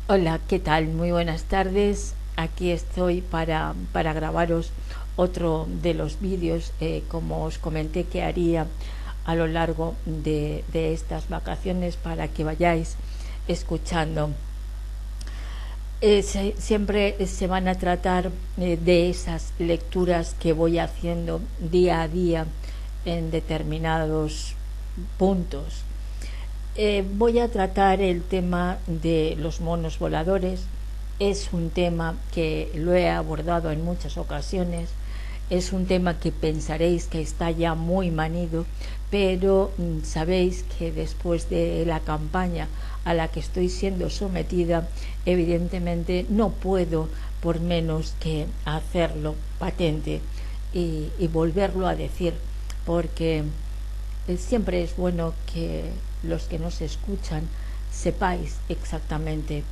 Hola, ¿qué tal? Muy buenas tardes. Aquí estoy para grabaros otro de los vídeos, como os comenté que haría a lo largo de estas vacaciones para que vayáis escuchando. Siempre se van a tratar de esas lecturas que voy haciendo día a día en determinados puntos. Voy a tratar el tema de los monos voladores. Es un tema que lo he abordado en muchas ocasiones. Es un tema que pensaréis que está ya muy manido, pero sabéis que después de la campaña a la que estoy siendo sometida, evidentemente no puedo por menos que hacerlo patente y volverlo a decir, porque siempre es bueno que los que nos escuchan sepáis exactamente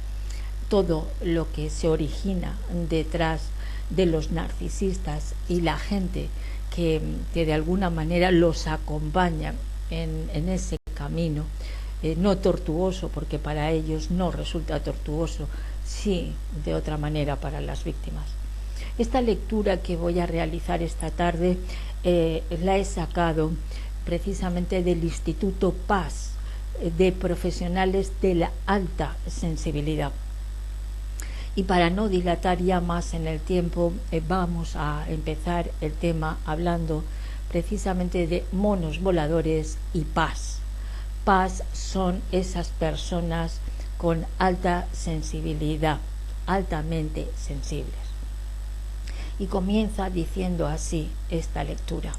todo lo que se origina detrás de los narcisistas y la gente que de alguna manera los acompaña en ese camino, no tortuoso, porque para ellos no resulta tortuoso, sí de otra manera para las víctimas. Esta lectura que voy a realizar esta tarde la he sacado precisamente del Instituto Paz de Profesionales de la Alta Sensibilidad. Y para no dilatar ya más en el tiempo, vamos a empezar el tema hablando precisamente de monos voladores y paz. Paz son esas personas con alta sensibilidad, altamente sensibles. Y comienza diciendo así esta lectura.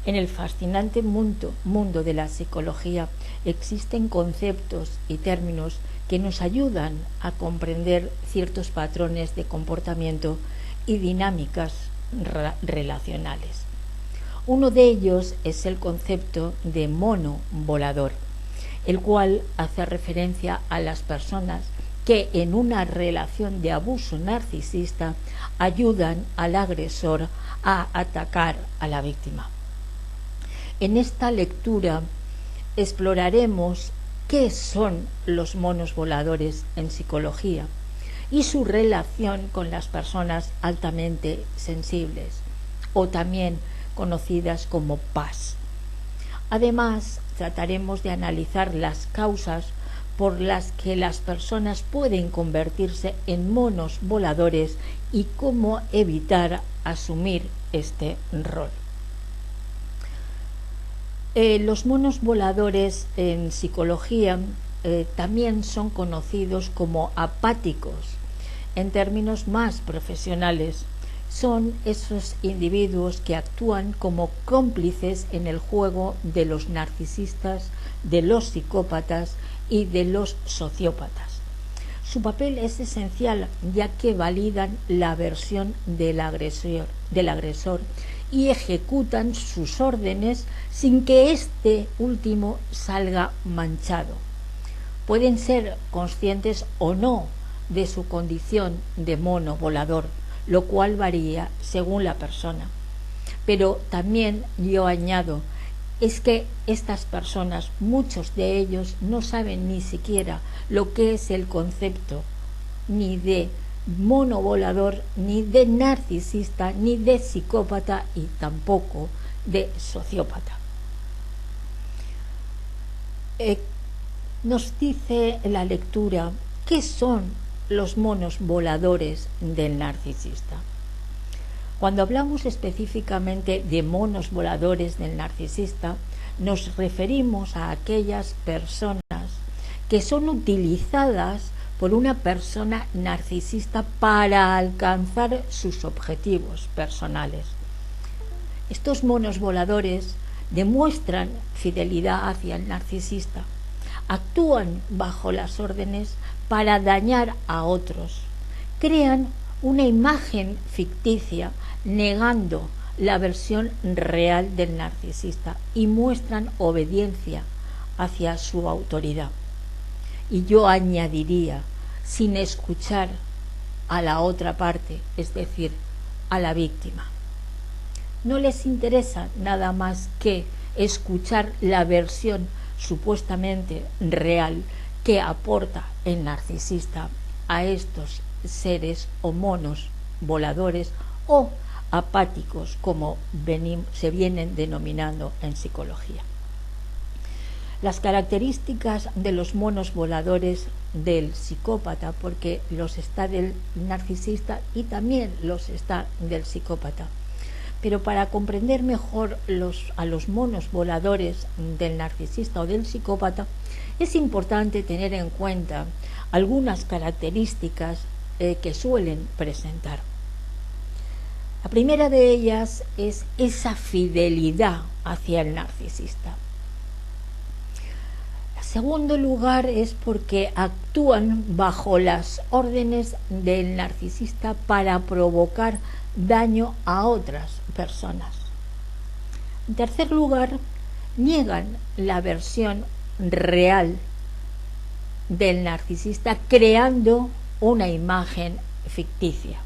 En el fascinante mundo de la psicología existen conceptos y términos que nos ayudan a comprender ciertos patrones de comportamiento y dinámicas relacionales. Uno de ellos es el concepto de mono volador, el cual hace referencia a las personas que en una relación de abuso narcisista ayudan al agresor a atacar a la víctima. En esta lectura exploraremos qué son los monos voladores en psicología y su relación con las personas altamente sensibles, o también conocidas como PAS. Además, trataremos de analizar las causas por las que las personas pueden convertirse en monos voladores y cómo evitar asumir este rol. Los monos voladores en psicología también son conocidos como apáticos. En términos más profesionales, son esos individuos que actúan como cómplices en el juego de los narcisistas, de los psicópatas y de los sociópatas. Su papel es esencial, ya que validan la versión del agresor y ejecutan sus órdenes sin que este último salga manchado. Pueden ser conscientes o no de su condición de mono volador, lo cual varía según la persona. Pero también yo añado, es que estas personas, muchos de ellos, no saben ni siquiera lo que es el concepto ni de mono volador, ni de narcisista, ni de psicópata y tampoco de sociópata. Nos dice la lectura qué son los monos voladores del narcisista. Cuando hablamos específicamente de monos voladores del narcisista, nos referimos a aquellas personas que son utilizadas por una persona narcisista para alcanzar sus objetivos personales. Estos monos voladores demuestran fidelidad hacia el narcisista, actúan bajo las órdenes para dañar a otros, crean una imagen ficticia negando la versión real del narcisista y muestran obediencia hacia su autoridad. Y yo añadiría, sin escuchar a la otra parte, es decir, a la víctima. No les interesa nada más que escuchar la versión supuestamente real que aporta el narcisista a estos seres o monos voladores o apáticos, como se vienen denominando en psicología. Las características de los monos voladores del psicópata, porque los está del narcisista y también los está del psicópata. Pero para comprender mejor a los monos voladores del narcisista o del psicópata, es importante tener en cuenta algunas características que suelen presentar. La primera de ellas es esa fidelidad hacia el narcisista. En segundo lugar es porque actúan bajo las órdenes del narcisista para provocar daño a otras personas. En tercer lugar, niegan la versión real del narcisista creando una imagen ficticia.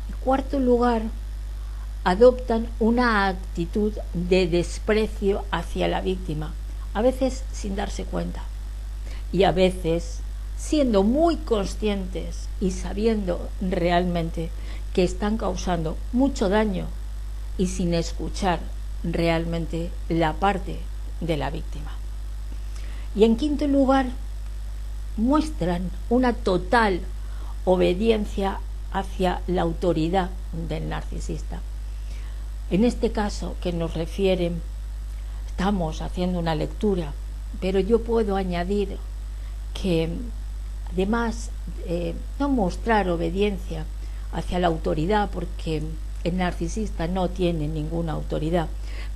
En cuarto lugar, adoptan una actitud de desprecio hacia la víctima, a veces sin darse cuenta y a veces siendo muy conscientes y sabiendo realmente que están causando mucho daño y sin escuchar realmente la parte de la víctima. Y en quinto lugar, muestran una total obediencia hacia la autoridad del narcisista. En este caso que nos refiere, estamos haciendo una lectura, pero yo puedo añadir que además no mostrar obediencia hacia la autoridad, porque el narcisista no tiene ninguna autoridad,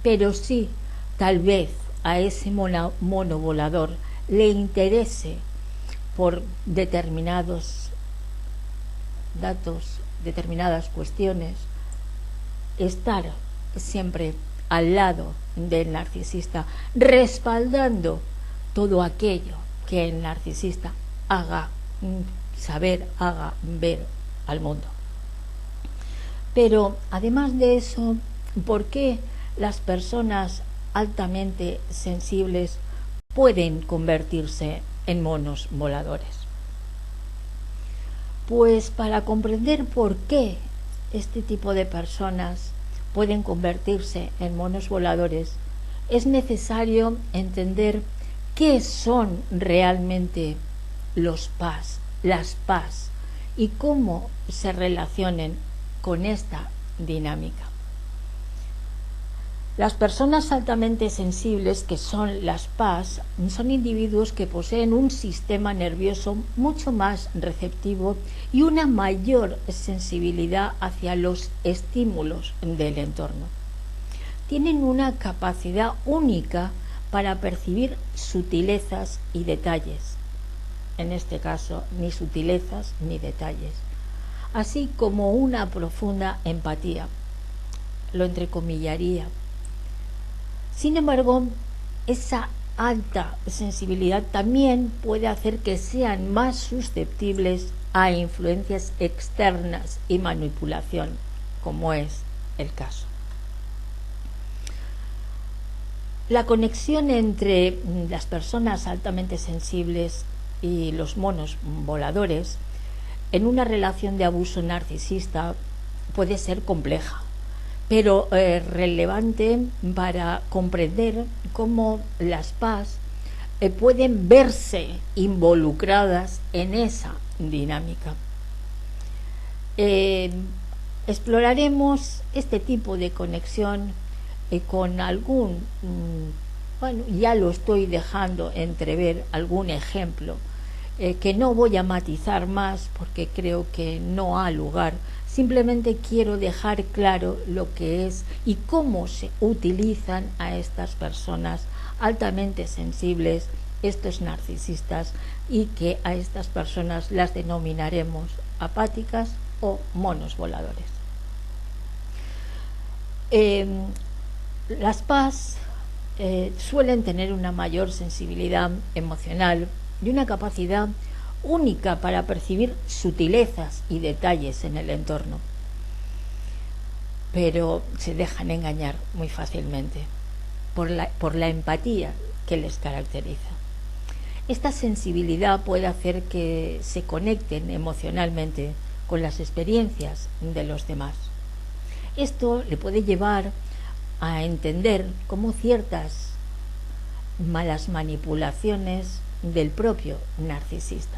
pero sí tal vez a ese mono volador le interese por determinados datos, determinadas cuestiones, estar siempre al lado del narcisista, respaldando todo aquello que el narcisista haga saber, haga ver al mundo. Pero además de eso, ¿por qué las personas altamente sensibles pueden convertirse en monos voladores? Pues para comprender por qué este tipo de personas pueden convertirse en monos voladores, es necesario entender qué son realmente los PAS, las PAS, y cómo se relacionan con esta dinámica. Las personas altamente sensibles, que son las PAS, son individuos que poseen un sistema nervioso mucho más receptivo y una mayor sensibilidad hacia los estímulos del entorno. Tienen una capacidad única para percibir sutilezas y detalles. En este caso, ni sutilezas ni detalles, así como una profunda empatía. Lo entrecomillaría. Sin embargo, esa alta sensibilidad también puede hacer que sean más susceptibles a influencias externas y manipulación, como es el caso. La conexión entre las personas altamente sensibles y los monos voladores en una relación de abuso narcisista puede ser compleja, pero relevante para comprender cómo las PAS pueden verse involucradas en esa dinámica. Exploraremos este tipo de conexión con algún, ya lo estoy dejando entrever, algún ejemplo que no voy a matizar más porque creo que no ha lugar. Simplemente quiero dejar claro lo que es y cómo se utilizan a estas personas altamente sensibles, estos narcisistas, y que a estas personas las denominaremos apáticas o monos voladores. Las PAS suelen tener una mayor sensibilidad emocional y una capacidad única para percibir sutilezas y detalles en el entorno, pero se dejan engañar muy fácilmente por la empatía que les caracteriza. Esta sensibilidad puede hacer que se conecten emocionalmente con las experiencias de los demás. Esto le puede llevar a entender cómo ciertas malas manipulaciones del propio narcisista.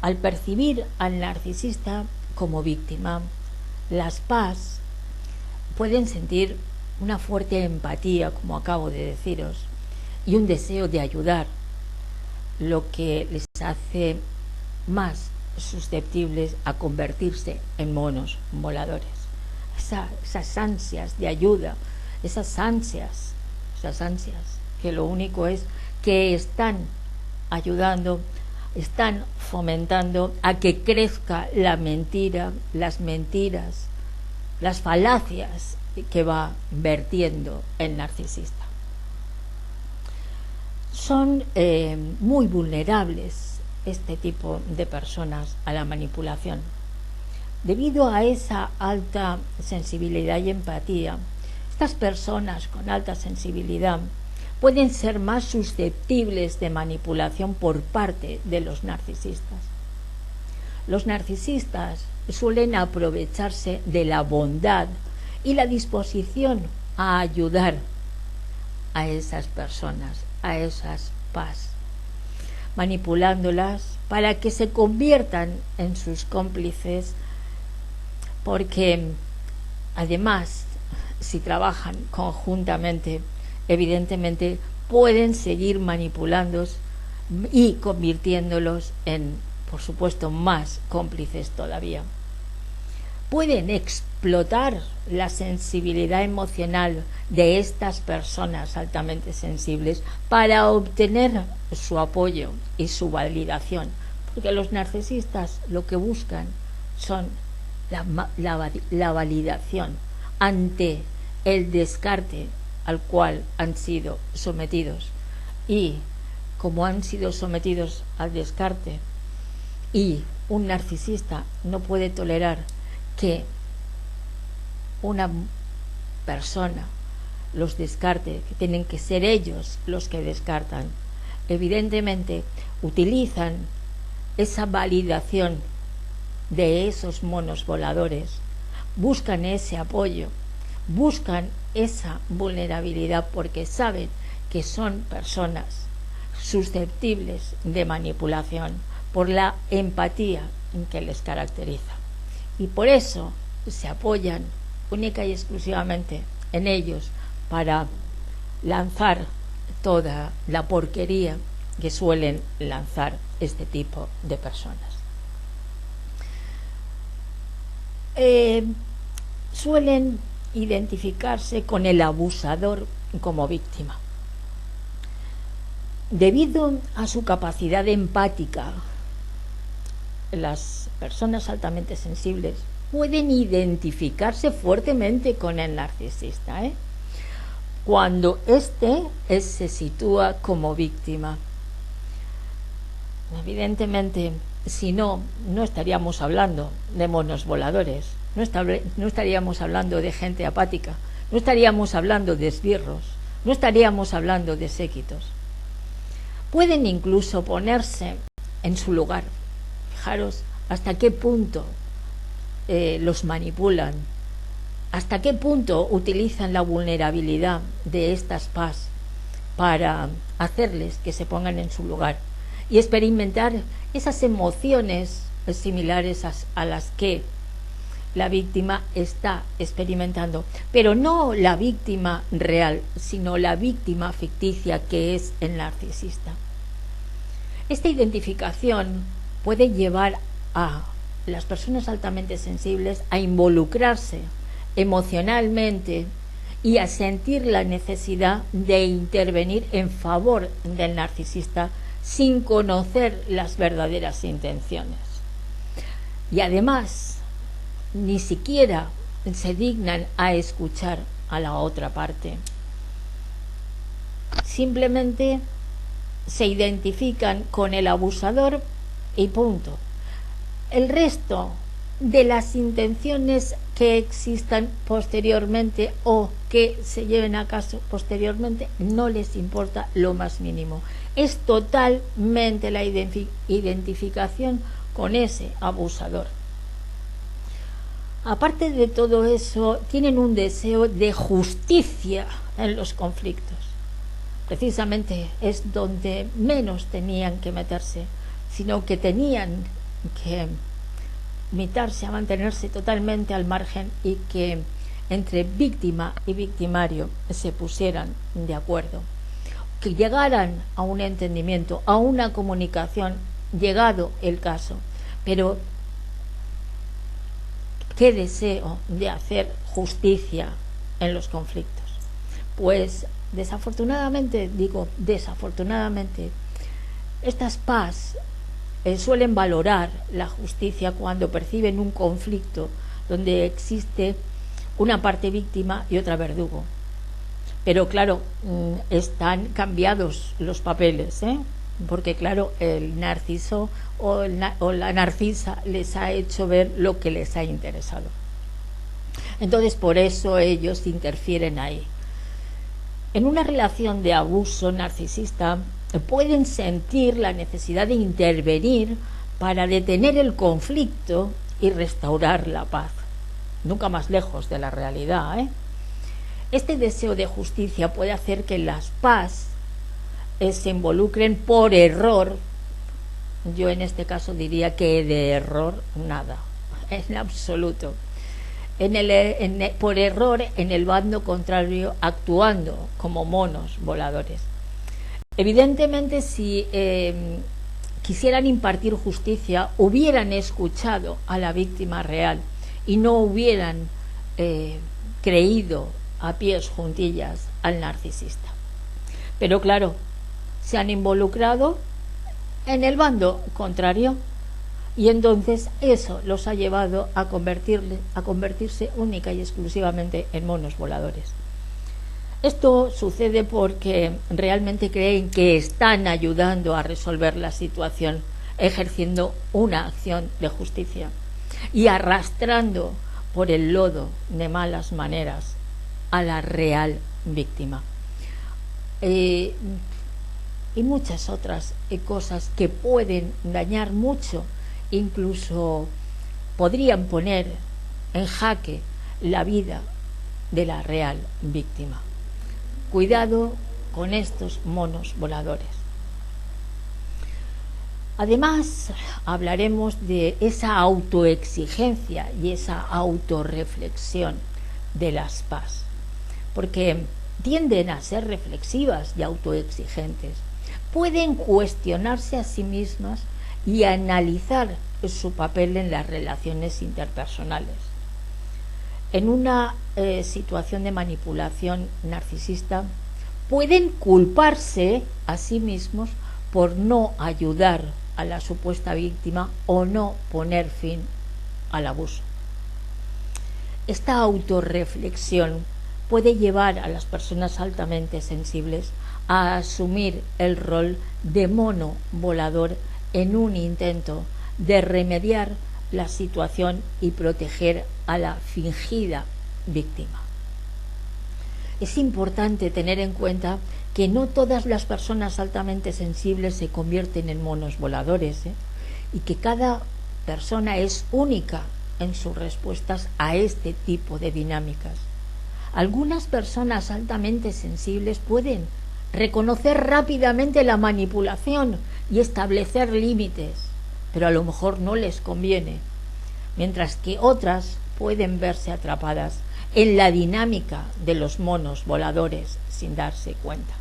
Al percibir al narcisista como víctima, las PAS pueden sentir una fuerte empatía, como acabo de deciros, y un deseo de ayudar, lo que les hace más susceptibles a convertirse en monos voladores. Esas ansias de ayuda, esas ansias que lo único es que están ayudando, están fomentando a que crezca la mentira, las mentiras, las falacias que va vertiendo el narcisista. Son muy vulnerables este tipo de personas a la manipulación. Debido a esa alta sensibilidad y empatía, estas personas con alta sensibilidad pueden ser más susceptibles de manipulación por parte de los narcisistas. Los narcisistas suelen aprovecharse de la bondad y la disposición a ayudar a esas personas, a esas PAS, manipulándolas para que se conviertan en sus cómplices, porque además, si trabajan conjuntamente, evidentemente pueden seguir manipulándolos y convirtiéndolos en, por supuesto, más cómplices todavía. Pueden explotar la sensibilidad emocional de estas personas altamente sensibles para obtener su apoyo y su validación, porque los narcisistas lo que buscan son la validación ante el descarte al cual han sido sometidos, y como han sido sometidos al descarte, y un narcisista no puede tolerar que una persona los descarte, que tienen que ser ellos los que descartan, evidentemente utilizan esa validación de esos monos voladores, buscan ese apoyo, buscan esa vulnerabilidad, porque saben que son personas susceptibles de manipulación por la empatía que les caracteriza, y por eso se apoyan única y exclusivamente en ellos para lanzar toda la porquería que suelen lanzar este tipo de personas. Suelen identificarse con el abusador como víctima. Debido a su capacidad empática, las personas altamente sensibles pueden identificarse fuertemente con el narcisista, cuando éste se sitúa como víctima. Evidentemente, si no, no estaríamos hablando de monos voladores, no estaríamos hablando de gente apática, no estaríamos hablando de esbirros, no estaríamos hablando de séquitos. Pueden incluso ponerse en su lugar. Fijaros hasta qué punto los manipulan, hasta qué punto utilizan la vulnerabilidad de estas PAS para hacerles que se pongan en su lugar y experimentar esas emociones similares a las que la víctima está experimentando, pero no la víctima real, sino la víctima ficticia que es el narcisista. Esta identificación puede llevar a las personas altamente sensibles a involucrarse emocionalmente y a sentir la necesidad de intervenir en favor del narcisista sin conocer las verdaderas intenciones. Y además, ni siquiera se dignan a escuchar a la otra parte. Simplemente se identifican con el abusador y punto. El resto de las intenciones que existan posteriormente o que se lleven a cabo posteriormente, no les importa lo más mínimo. Es totalmente la identificación con ese abusador. Aparte de todo eso, tienen un deseo de justicia en los conflictos. Precisamente es donde menos tenían que meterse, sino que tenían que limitarse a mantenerse totalmente al margen y que entre víctima y victimario se pusieran de acuerdo, que llegaran a un entendimiento, a una comunicación, llegado el caso. Pero qué deseo de hacer justicia en los conflictos. Pues desafortunadamente, estas PAS suelen valorar la justicia cuando perciben un conflicto donde existe una parte víctima y otra verdugo. Pero claro, están cambiados los papeles, porque claro, el narciso o la narcisa les ha hecho ver lo que les ha interesado. Entonces por eso ellos interfieren ahí. En una relación de abuso narcisista pueden sentir la necesidad de intervenir para detener el conflicto y restaurar la paz. Nunca más lejos de la realidad, Este deseo de justicia puede hacer que las PAS se involucren por error. Yo en este caso diría que de error nada, en absoluto. Por error en el bando contrario, actuando como monos voladores. Evidentemente, si quisieran impartir justicia, hubieran escuchado a la víctima real y no hubieran creído a pies juntillas al narcisista. Pero claro, se han involucrado en el bando contrario y entonces eso los ha llevado a convertirse única y exclusivamente en monos voladores. Esto sucede porque realmente creen que están ayudando a resolver la situación, ejerciendo una acción de justicia y arrastrando por el lodo de malas maneras a la real víctima. Y muchas otras cosas que pueden dañar mucho, incluso podrían poner en jaque la vida de la real víctima. Cuidado con estos monos voladores. Además, hablaremos de esa autoexigencia y esa autorreflexión de las PAS, porque tienden a ser reflexivas y autoexigentes. Pueden cuestionarse a sí mismas y analizar su papel en las relaciones interpersonales. En una situación de manipulación narcisista, pueden culparse a sí mismos por no ayudar a la supuesta víctima o no poner fin al abuso. Esta autorreflexión puede llevar a las personas altamente sensibles a asumir el rol de mono volador en un intento de remediar la situación y proteger a la fingida víctima. Es importante tener en cuenta que no todas las personas altamente sensibles se convierten en monos voladores, y que cada persona es única en sus respuestas a este tipo de dinámicas. Algunas personas altamente sensibles pueden reconocer rápidamente la manipulación y establecer límites, pero a lo mejor no les conviene, mientras que otras pueden verse atrapadas en la dinámica de los monos voladores sin darse cuenta.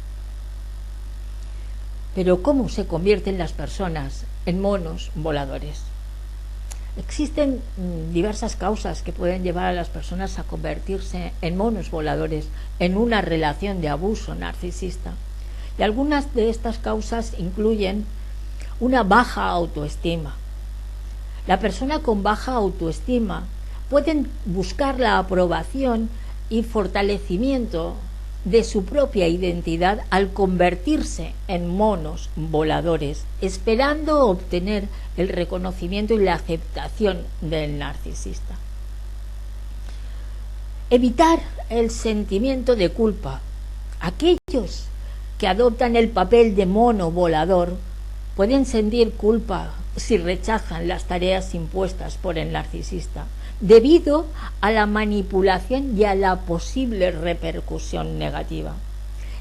Pero ¿cómo se convierten las personas en monos voladores? Existen diversas causas que pueden llevar a las personas a convertirse en monos voladores en una relación de abuso narcisista. Y algunas de estas causas incluyen una baja autoestima. La persona con baja autoestima pueden buscar la aprobación y fortalecimiento de su propia identidad al convertirse en monos voladores, esperando obtener el reconocimiento y la aceptación del narcisista. Evitar el sentimiento de culpa. Aquellos que adoptan el papel de mono volador pueden sentir culpa si rechazan las tareas impuestas por el narcisista, debido a la manipulación y a la posible repercusión negativa.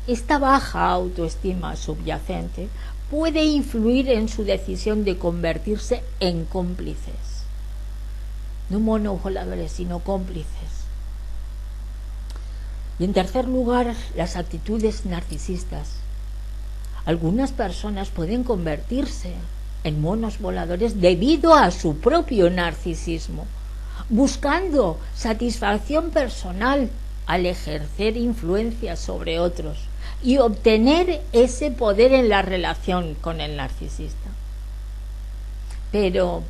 Esta baja autoestima subyacente puede influir en su decisión de convertirse en cómplices, no monovoladores, sino cómplices. Y en tercer lugar, las actitudes narcisistas. Algunas personas pueden convertirse en monos voladores debido a su propio narcisismo, buscando satisfacción personal al ejercer influencia sobre otros y obtener ese poder en la relación con el narcisista. Pero,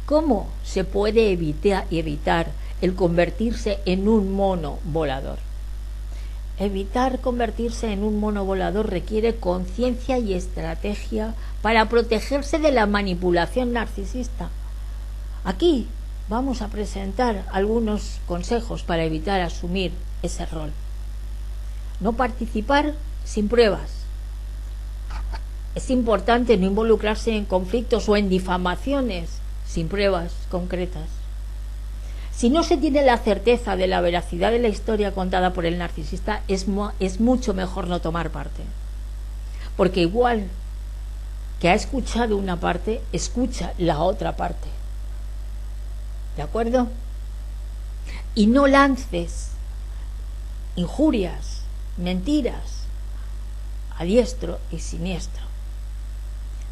¿cómo se puede evitar el convertirse en un mono volador? Evitar convertirse en un mono volador requiere conciencia y estrategia para protegerse de la manipulación narcisista. Aquí vamos a presentar algunos consejos para evitar asumir ese rol. No participar sin pruebas. Es importante no involucrarse en conflictos o en difamaciones sin pruebas concretas. Si no se tiene la certeza de la veracidad de la historia contada por el narcisista, es mucho mejor no tomar parte. Porque igual que ha escuchado una parte, escucha la otra parte. ¿De acuerdo? Y no lances injurias, mentiras, a diestro y siniestro.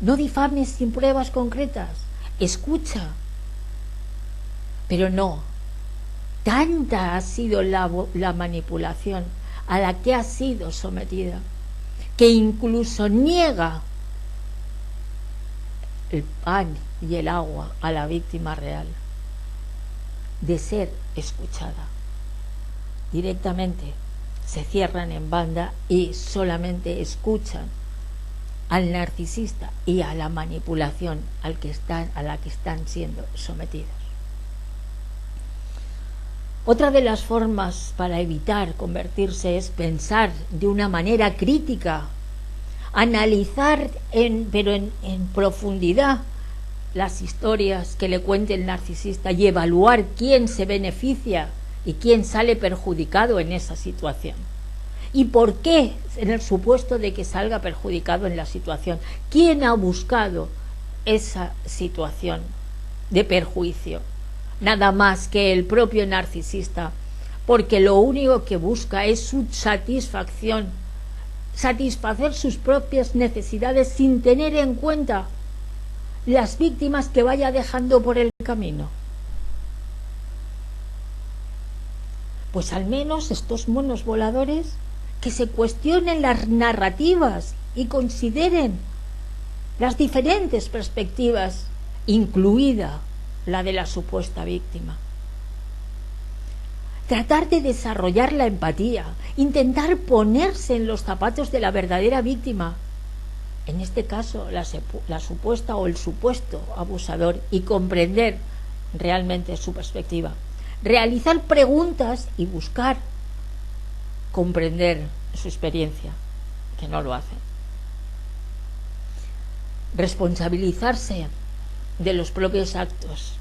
No difames sin pruebas concretas. Escucha. Pero no. Tanta ha sido la manipulación a la que ha sido sometida, que incluso niega el pan y el agua a la víctima real de ser escuchada. Directamente se cierran en banda y solamente escuchan al narcisista y a la manipulación a la que están siendo sometidos. Otra de las formas para evitar convertirse es pensar de una manera crítica, analizar pero en profundidad las historias que le cuente el narcisista y evaluar quién se beneficia y quién sale perjudicado en esa situación. ¿Y por qué, en el supuesto de que salga perjudicado en la situación? ¿Quién ha buscado esa situación de perjuicio? Nada más que el propio narcisista, porque lo único que busca es su satisfacción, satisfacer sus propias necesidades sin tener en cuenta las víctimas que vaya dejando por el camino. Pues al menos estos monos voladores que se cuestionen las narrativas y consideren las diferentes perspectivas, incluida la de la supuesta víctima. Tratar de desarrollar la empatía, intentar ponerse en los zapatos de la verdadera víctima, en este caso la supuesta o el supuesto abusador, y comprender realmente su perspectiva. Realizar preguntas y buscar comprender su experiencia, que no lo hacen. Responsabilizarse de los propios actos,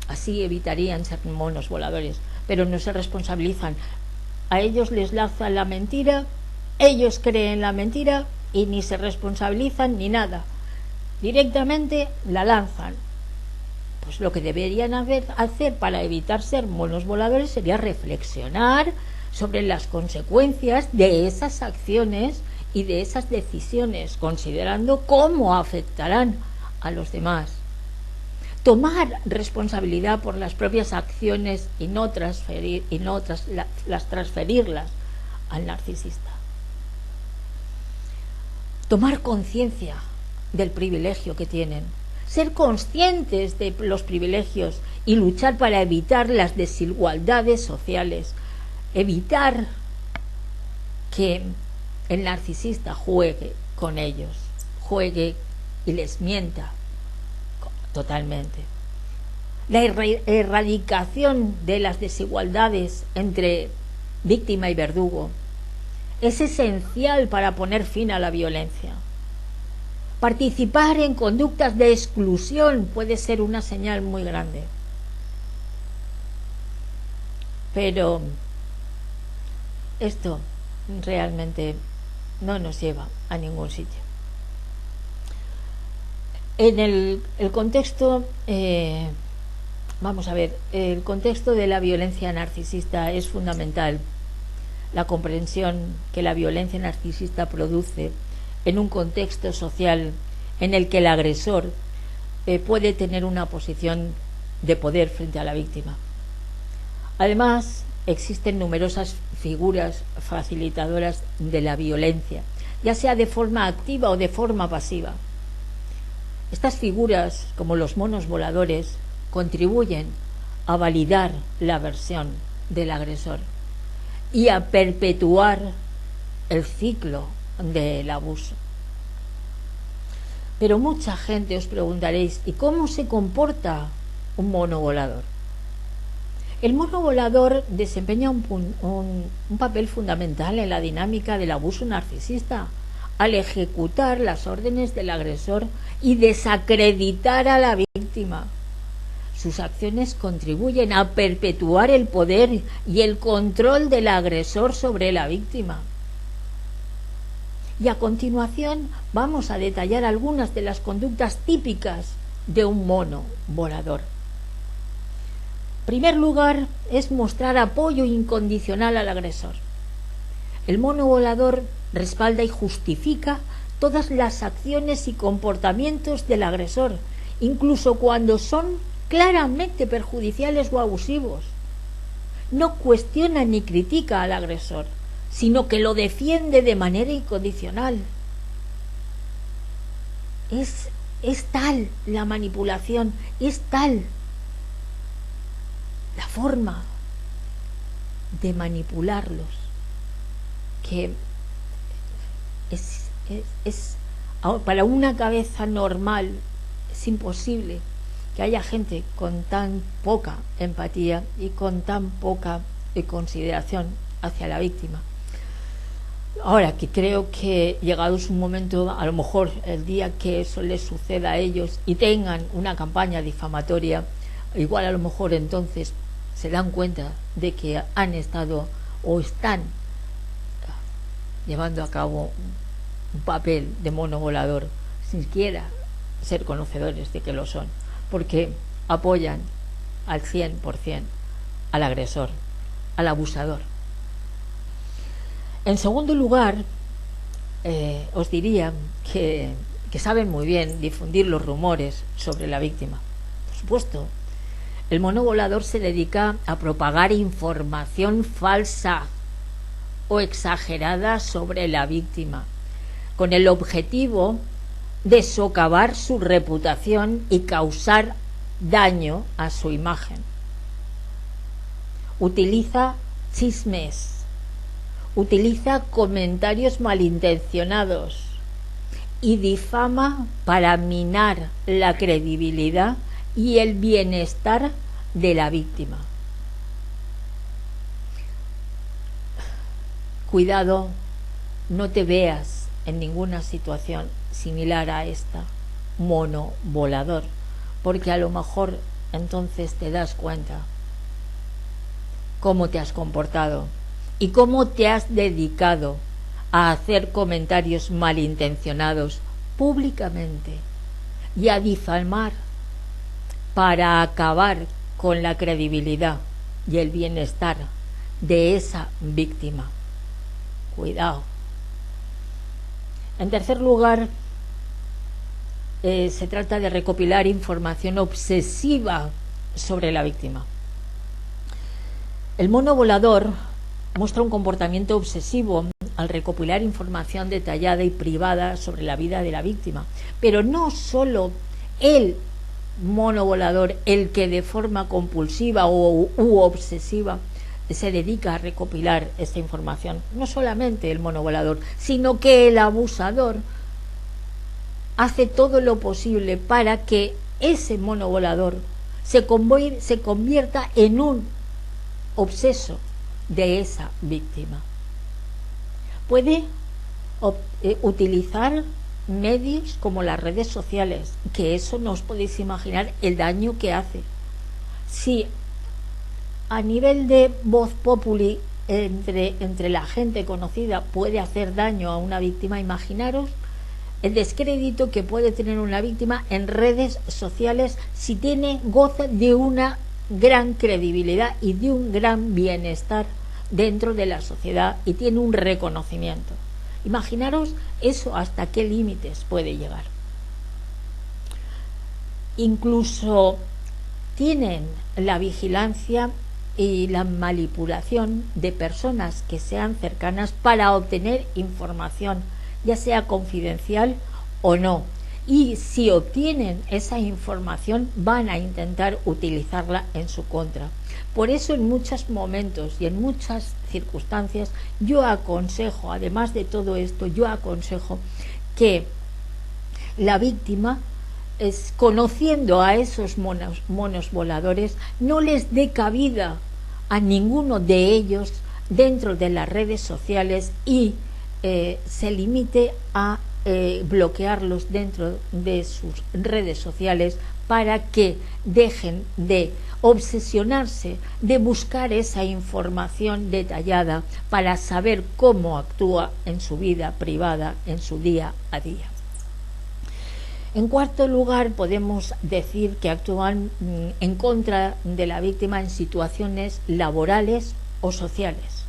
así evitarían ser monos voladores, pero no se responsabilizan. A ellos les lanzan la mentira, ellos creen la mentira y ni se responsabilizan ni nada, directamente la lanzan. Pues lo que deberían hacer para evitar ser monos voladores sería reflexionar sobre las consecuencias de esas acciones y de esas decisiones, considerando cómo afectarán a los demás. Tomar responsabilidad por las propias acciones y no transferirlas al narcisista. Tomar conciencia del privilegio que tienen, ser conscientes de los privilegios y luchar para evitar las desigualdades sociales, evitar que el narcisista juegue con ellos, juegue y les mienta totalmente. La erradicación de las desigualdades entre víctima y verdugo es esencial para poner fin a la violencia. Participar en conductas de exclusión puede ser una señal muy grande. Pero esto realmente no nos lleva a ningún sitio. En el contexto, vamos a ver, el contexto de la violencia narcisista es fundamental. La comprensión que la violencia narcisista produce en un contexto social en el que el agresor puede tener una posición de poder frente a la víctima. Además, existen numerosas figuras facilitadoras de la violencia, ya sea de forma activa o de forma pasiva. Estas figuras, como los monos voladores, contribuyen a validar la versión del agresor y a perpetuar el ciclo del abuso. Pero mucha gente os preguntaréis, ¿y cómo se comporta un mono volador? El mono volador desempeña un papel fundamental en la dinámica del abuso narcisista al ejecutar las órdenes del agresor y desacreditar a la víctima. Sus acciones contribuyen a perpetuar el poder y el control del agresor sobre la víctima. Y a continuación vamos a detallar algunas de las conductas típicas de un mono volador. En primer lugar, es mostrar apoyo incondicional al agresor. El mono volador respalda y justifica todas las acciones y comportamientos del agresor, incluso cuando son claramente perjudiciales o abusivos. No cuestiona ni critica al agresor, sino que lo defiende de manera incondicional. Es tal la manipulación, es tal la forma de manipularlos que para una cabeza normal es imposible que haya gente con tan poca empatía y con tan poca consideración hacia la víctima. Ahora, que creo que llegados un momento, a lo mejor el día que eso les suceda a ellos y tengan una campaña difamatoria, igual a lo mejor entonces se dan cuenta de que han estado o están llevando a cabo un papel de mono volador sin siquiera ser conocedores de que lo son, porque apoyan al 100% al agresor, al abusador. En segundo lugar, os diría que saben muy bien difundir los rumores sobre la víctima. Por supuesto, el mono volador se dedica a propagar información falsa o exagerada sobre la víctima, con el objetivo de socavar su reputación y causar daño a su imagen. Utiliza chismes, utiliza comentarios malintencionados y difama para minar la credibilidad y el bienestar de la víctima. Cuidado, no te veas en ninguna situación similar a esta, mono volador, porque a lo mejor entonces te das cuenta cómo te has comportado y cómo te has dedicado a hacer comentarios malintencionados públicamente y a difamar para acabar con la credibilidad y el bienestar de esa víctima. Cuidado. En tercer lugar, se trata de recopilar información obsesiva sobre la víctima. El mono volador muestra un comportamiento obsesivo al recopilar información detallada y privada sobre la vida de la víctima. Pero no solo el mono volador el que de forma compulsiva u obsesiva se dedica a recopilar esta información. No solamente el mono volador, sino que el abusador hace todo lo posible para que ese mono volador se convierta en un obseso de esa víctima. Puede utilizar medios como las redes sociales, que eso no os podéis imaginar el daño que hace. Si a nivel de voz populi entre la gente conocida puede hacer daño a una víctima, imaginaros el descrédito que puede tener una víctima en redes sociales si goza de una gran credibilidad y de un gran bienestar dentro de la sociedad y tiene un reconocimiento. Imaginaros eso hasta qué límites puede llegar. Incluso tienen la vigilancia y la manipulación de personas que sean cercanas para obtener información, ya sea confidencial o no. Y si obtienen esa información, van a intentar utilizarla en su contra. Por eso en muchos momentos y en muchas circunstancias yo aconsejo, además de todo esto, yo aconsejo que la víctima, conociendo a esos monos voladores, no les dé cabida a ninguno de ellos dentro de las redes sociales y se limite a bloquearlos dentro de sus redes sociales para que dejen de obsesionarse, de buscar esa información detallada para saber cómo actúa en su vida privada, en su día a día. En cuarto lugar, podemos decir que actúan en contra de la víctima en situaciones laborales o sociales.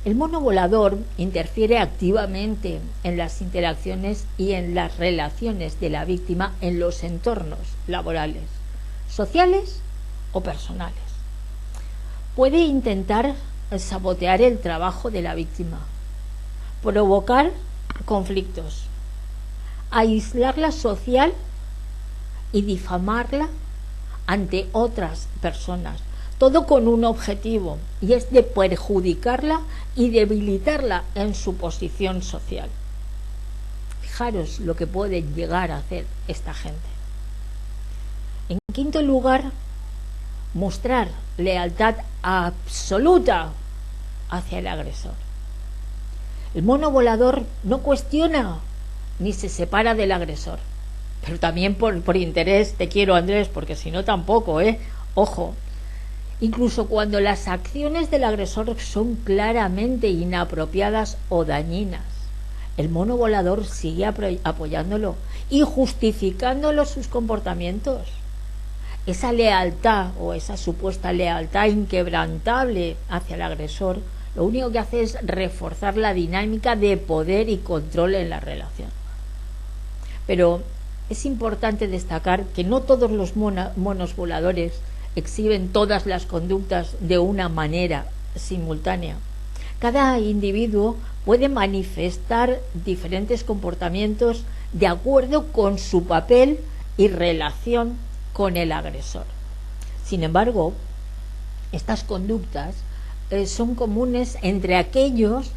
El mono volador interfiere activamente en las interacciones y en las relaciones de la víctima en los entornos laborales, sociales o personales. Puede intentar sabotear el trabajo de la víctima, provocar conflictos, aislarla social y difamarla ante otras personas, todo con un objetivo, y es de perjudicarla y debilitarla en su posición social. Fijaros lo que puede llegar a hacer esta gente. En quinto lugar, mostrar lealtad absoluta hacia el agresor. El mono volador no cuestiona ni se separa del agresor, pero también por interés. Te quiero, Andrés, porque si no tampoco, ojo. Incluso cuando las acciones del agresor son claramente inapropiadas o dañinas, el mono volador sigue apoyándolo y justificándolo sus comportamientos. Esa lealtad o esa supuesta lealtad inquebrantable hacia el agresor lo único que hace es reforzar la dinámica de poder y control en la relación. Pero es importante destacar que no todos los monos voladores exhiben todas las conductas de una manera simultánea. Cada individuo puede manifestar diferentes comportamientos de acuerdo con su papel y relación con el agresor. Sin embargo, estas conductas son comunes entre aquellos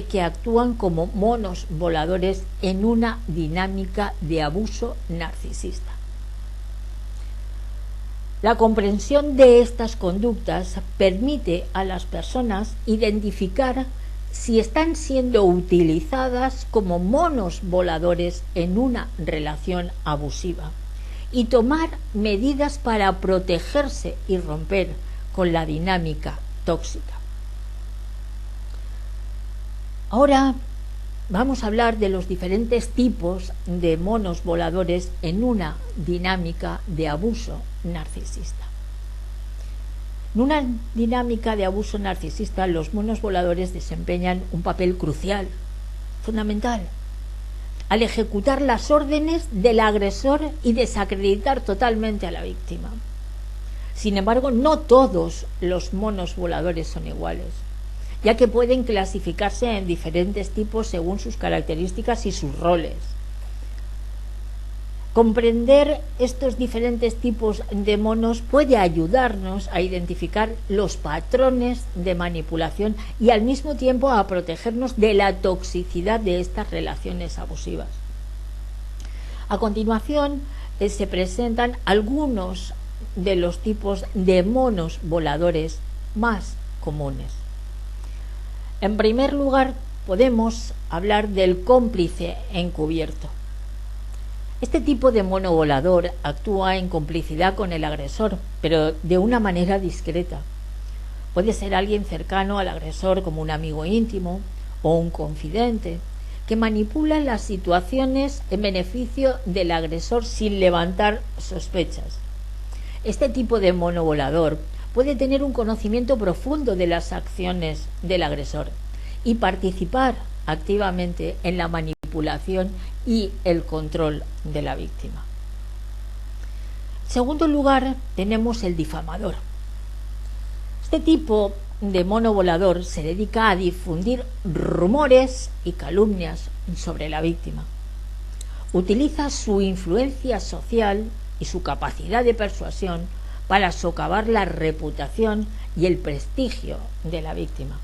que actúan como monos voladores en una dinámica de abuso narcisista. La comprensión de estas conductas permite a las personas identificar si están siendo utilizadas como monos voladores en una relación abusiva y tomar medidas para protegerse y romper con la dinámica tóxica. Ahora vamos a hablar de los diferentes tipos de monos voladores en una dinámica de abuso narcisista. En una dinámica de abuso narcisista, los monos voladores desempeñan un papel crucial, fundamental, al ejecutar las órdenes del agresor y desacreditar totalmente a la víctima. Sin embargo, no todos los monos voladores son iguales, ya que pueden clasificarse en diferentes tipos según sus características y sus roles. Comprender estos diferentes tipos de monos puede ayudarnos a identificar los patrones de manipulación y al mismo tiempo a protegernos de la toxicidad de estas relaciones abusivas. A continuación, se presentan algunos de los tipos de monos voladores más comunes. En primer lugar, podemos hablar del cómplice encubierto. Este tipo de mono volador actúa en complicidad con el agresor, pero de una manera discreta. Puede ser alguien cercano al agresor, como un amigo íntimo o un confidente, que manipula las situaciones en beneficio del agresor sin levantar sospechas. Este tipo de mono volador puede tener un conocimiento profundo de las acciones del agresor y participar activamente en la manipulación y el control de la víctima. En segundo lugar, tenemos el difamador. Este tipo de mono volador se dedica a difundir rumores y calumnias sobre la víctima. Utiliza su influencia social y su capacidad de persuasión para socavar la reputación y el prestigio de la víctima.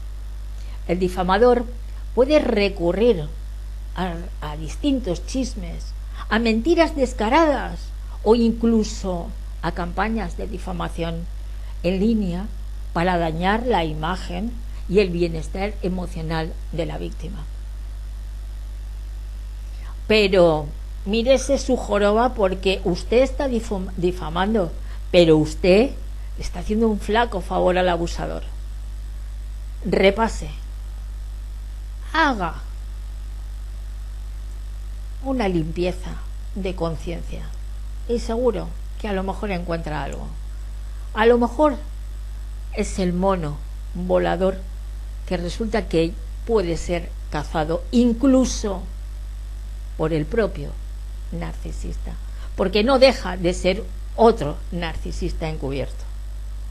El difamador puede recurrir a distintos chismes, a mentiras descaradas o incluso a campañas de difamación en línea para dañar la imagen y el bienestar emocional de la víctima. Pero mírese su joroba, porque usted está difamando, pero usted está haciendo un flaco favor al abusador. Repase, haga una limpieza de conciencia y seguro que a lo mejor encuentra algo. A lo mejor es el mono volador que resulta que puede ser cazado incluso por el propio narcisista, porque no deja de ser otro narcisista encubierto.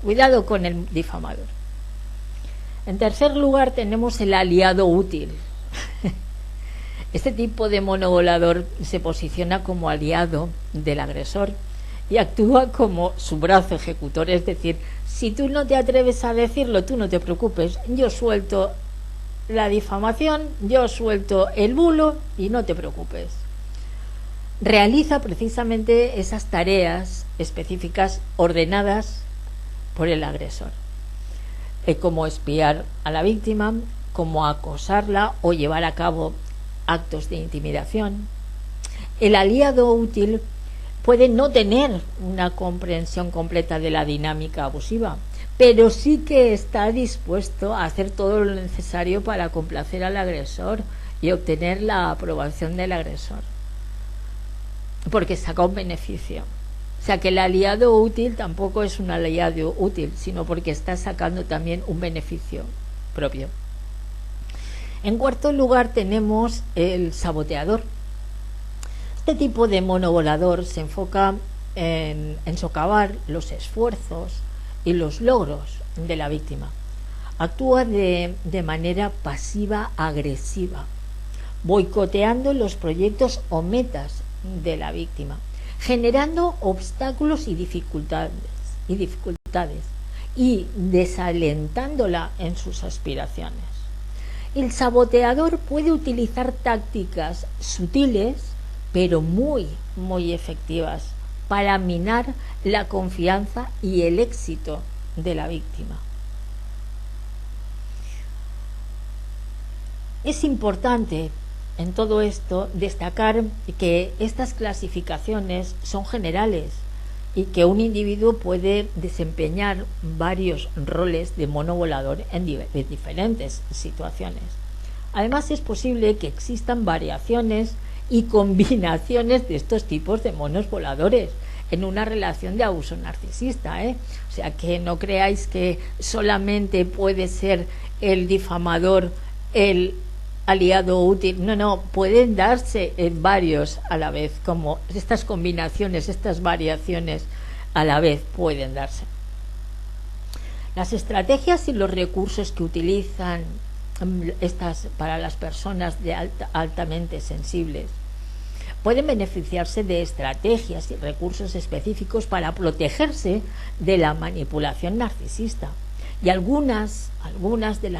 Cuidado con el difamador. En tercer lugar, tenemos el aliado útil. Este tipo de mono volador se posiciona como aliado del agresor y actúa como su brazo ejecutor, es decir, si tú no te atreves a decirlo, tú no te preocupes, yo suelto la difamación, yo suelto el bulo y no te preocupes. Realiza precisamente esas tareas específicas ordenadas por el agresor, como espiar a la víctima, como acosarla o llevar a cabo actos de intimidación. El aliado útil puede no tener una comprensión completa de la dinámica abusiva, pero sí que está dispuesto a hacer todo lo necesario para complacer al agresor y obtener la aprobación del agresor, porque saca un beneficio. O sea que el aliado útil tampoco es un aliado útil, sino porque está sacando también un beneficio propio. En cuarto lugar, tenemos el saboteador. Este tipo de mono volador se enfoca en socavar los esfuerzos y los logros de la víctima. Actúa de manera pasiva-agresiva, boicoteando los proyectos o metas de la víctima, generando obstáculos y dificultades y desalentándola en sus aspiraciones. El saboteador puede utilizar tácticas sutiles pero muy efectivas para minar la confianza y el éxito de la víctima. Es importante en todo esto destacar que estas clasificaciones son generales y que un individuo puede desempeñar varios roles de mono volador en diferentes situaciones. Además, es posible que existan variaciones y combinaciones de estos tipos de monos voladores en una relación de abuso narcisista, O sea, que no creáis que solamente puede ser el difamador el aliado útil. No, pueden darse varios a la vez, como estas combinaciones, estas variaciones a la vez pueden darse. Las estrategias y los recursos que utilizan estas para las personas altamente sensibles pueden beneficiarse de estrategias y recursos específicos para protegerse de la manipulación narcisista. Y algunas de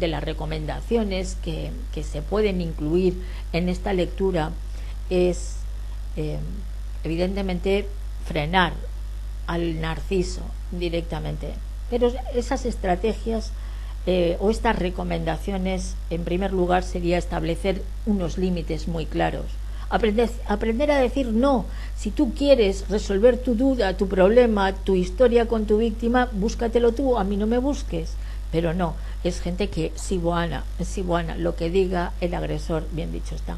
las recomendaciones que se pueden incluir en esta lectura es, evidentemente, frenar al narciso directamente. Pero esas estrategias o estas recomendaciones, en primer lugar, sería establecer unos límites muy claros. Aprender a decir no. Si tú quieres resolver tu duda, tu problema, tu historia con tu víctima, búscatelo tú, a mí no me busques. Pero no, es gente que sibuana, lo que diga el agresor, bien dicho está.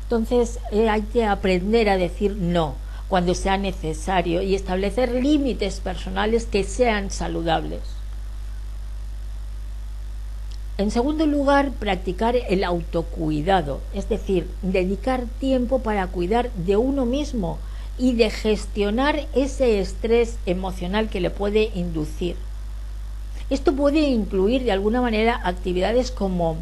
Entonces hay que aprender a decir no cuando sea necesario y establecer límites personales que sean saludables. En segundo lugar, practicar el autocuidado, es decir, dedicar tiempo para cuidar de uno mismo y de gestionar ese estrés emocional que le puede inducir. Esto puede incluir de alguna manera actividades como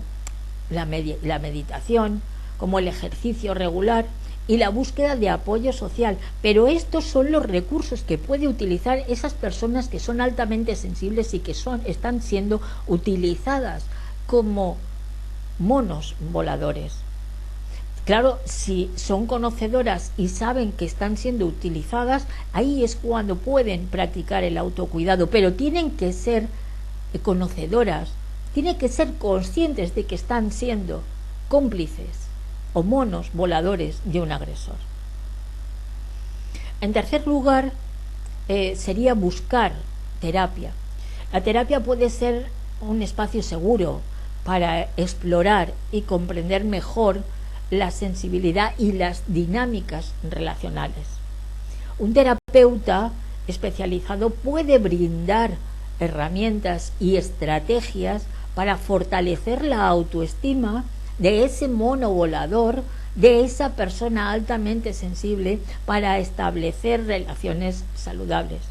la meditación, como el ejercicio regular y la búsqueda de apoyo social, pero estos son los recursos que puede utilizar esas personas que son altamente sensibles y que están siendo utilizadas como monos voladores. Claro, si son conocedoras y saben que están siendo utilizadas, ahí es cuando pueden practicar el autocuidado, pero tienen que ser conocedoras, tienen que ser conscientes de que están siendo cómplices o monos voladores de un agresor. En tercer lugar, sería buscar terapia. La terapia puede ser un espacio seguro para explorar y comprender mejor la sensibilidad y las dinámicas relacionales. Un terapeuta especializado puede brindar herramientas y estrategias para fortalecer la autoestima de ese mono volador, de esa persona altamente sensible, para establecer relaciones saludables.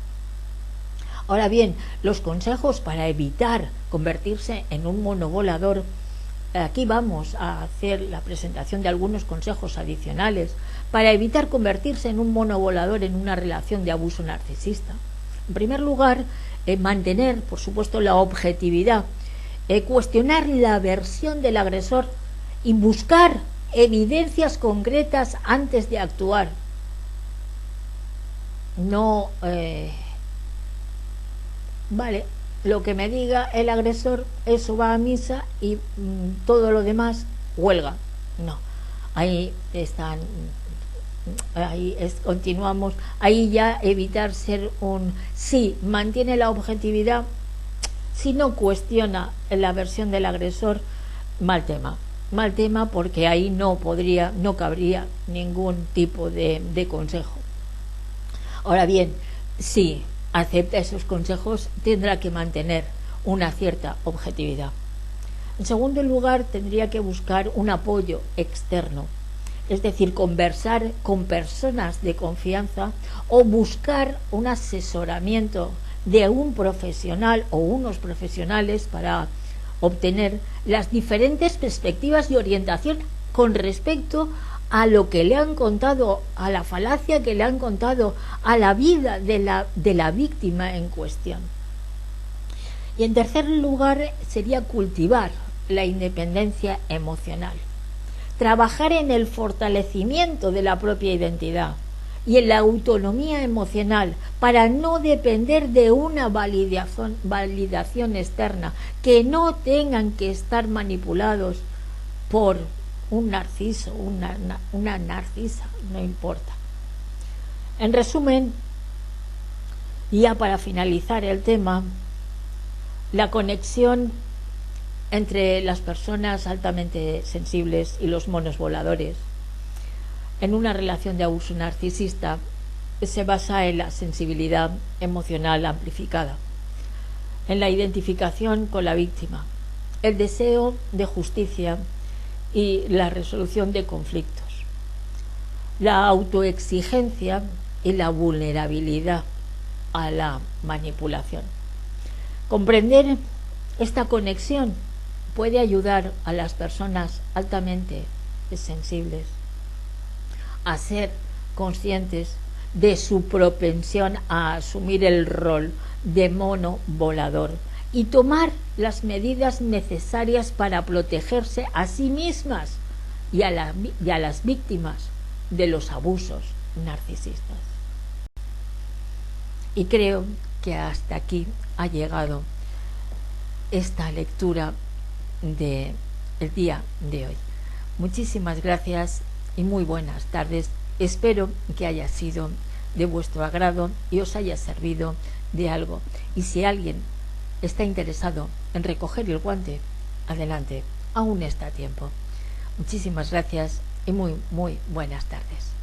Ahora bien, los consejos para evitar convertirse en un mono volador, aquí vamos a hacer la presentación de algunos consejos adicionales para evitar convertirse en un mono volador en una relación de abuso narcisista. En primer lugar, mantener, por supuesto, la objetividad, cuestionar la versión del agresor y buscar evidencias concretas antes de actuar. No, vale, lo que me diga el agresor, eso va a misa y todo lo demás huelga. No, ahí están, continuamos, ahí ya evitar ser sí, mantiene la objetividad, si no cuestiona la versión del agresor, mal tema, porque ahí no cabría ningún tipo de consejo. Ahora bien, sí, acepta esos consejos, tendrá que mantener una cierta objetividad. En segundo lugar, tendría que buscar un apoyo externo, es decir, conversar con personas de confianza o buscar un asesoramiento de un profesional o unos profesionales para obtener las diferentes perspectivas y orientación con respecto a lo que le han contado, a la falacia que le han contado, a la vida de la víctima en cuestión. Y en tercer lugar sería cultivar la independencia emocional, trabajar en el fortalecimiento de la propia identidad y en la autonomía emocional para no depender de una validación externa, que no tengan que estar manipulados por un narciso, una narcisa, no importa. En resumen, ya para finalizar el tema, la conexión entre las personas altamente sensibles y los monos voladores en una relación de abuso narcisista se basa en la sensibilidad emocional amplificada, en la identificación con la víctima, el deseo de justicia y la resolución de conflictos, la autoexigencia y la vulnerabilidad a la manipulación. Comprender esta conexión puede ayudar a las personas altamente sensibles a ser conscientes de su propensión a asumir el rol de mono volador y tomar las medidas necesarias para protegerse a sí mismas y a las víctimas de los abusos narcisistas. Y creo que hasta aquí ha llegado esta lectura del día de hoy. Muchísimas gracias y muy buenas tardes. Espero que haya sido de vuestro agrado y os haya servido de algo. Y si alguien está interesado en recoger el guante, adelante, aún está a tiempo. Muchísimas gracias y muy buenas tardes.